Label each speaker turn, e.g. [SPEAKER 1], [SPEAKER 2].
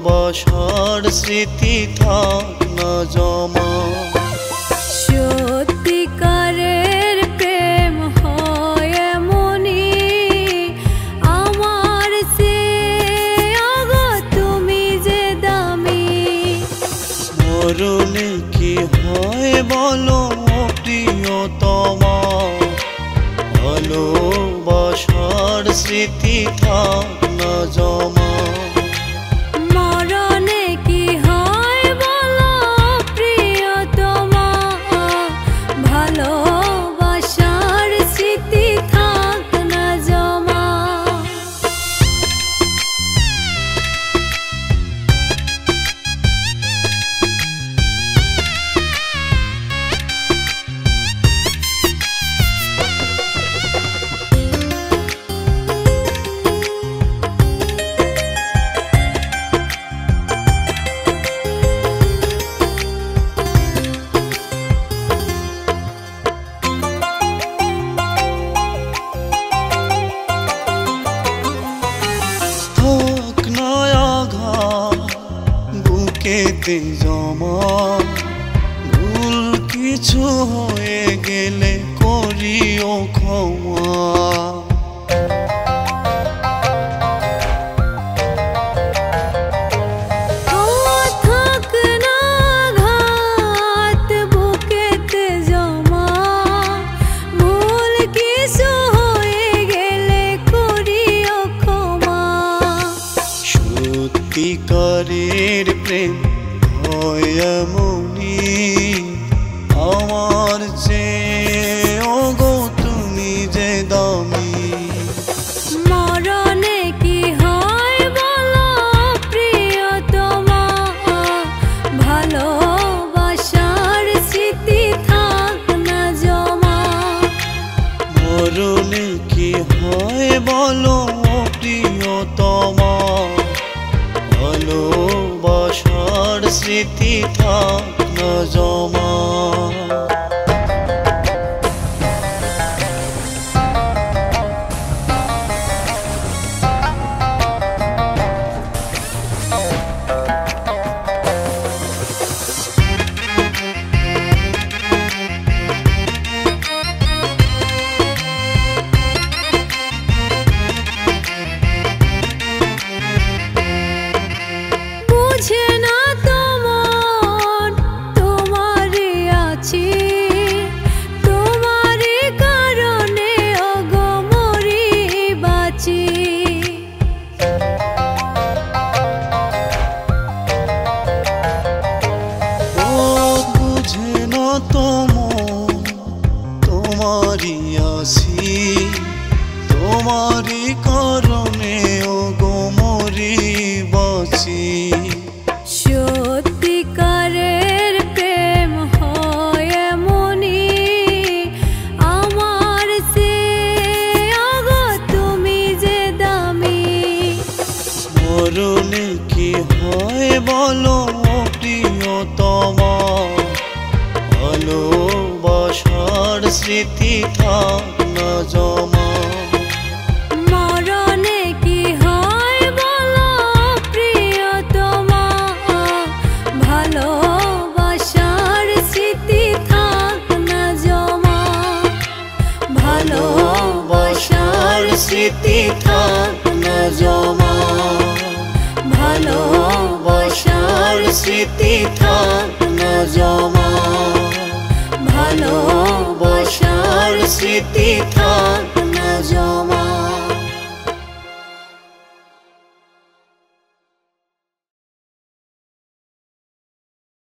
[SPEAKER 1] ভালোবাসার স্মৃতি থাক না জমা।
[SPEAKER 2] সত্যিকারের প্রেম হয় এমনি আমার সে আগো তুমি যে দামি।
[SPEAKER 1] মরণে কি হয় বলো প্রিয়তমা, ভালোবাসার স্মৃতি থাক না জমা।
[SPEAKER 2] মরণে কি হয় বলো প্রিয়তমা, ভালোবাসার স্মৃতি থাক না জমা।
[SPEAKER 1] বুকেতে জমা ভুল কিছু হয়ে গেলে করিও ক্ষমা।
[SPEAKER 2] থাক না ঘাত বুকেতে জমা, ভুল কিছু হয়ে গেলে করিও ক্ষমা।
[SPEAKER 1] সত্যিকারের প্রেম হয় এমনি আমার চেয়ে ওগো তুমি যে দামি।
[SPEAKER 2] মরণে কি হয় বলো প্রিয়তমা, ভালোবাসার স্মৃতি থাক না জমা।
[SPEAKER 1] মরণে কি হয় বলো প্রিয়তমা, ভালোবাসার স্মৃতি থাক না জমা।
[SPEAKER 2] বুঝে না তোমার তোমারই আছি, তোমারই কারণে ওগো মরি বাঁচি।
[SPEAKER 1] ও বুঝে না তোমারই আছি, তোমারই কারণে ওগো মরি বাঁচি।
[SPEAKER 2] সত্যিকারের প্রেম হয় এমনি আমার সে আগো তুমি যে দামি।
[SPEAKER 1] মরণে কি হয় বলো প্রিয়তমা, ভালোবাসার স্মৃতি থাক না জমা।
[SPEAKER 2] মরণে কি হয় বলো প্রিয়তমা, ভালোবাসার স্মৃতি থাক না জমা।
[SPEAKER 1] ভালোবাসার স্মৃতি থাক না জমা। ভালোবাসার স্মৃতি থাক না জমা। ভালোবাসার স্মৃতি থাক না জমা।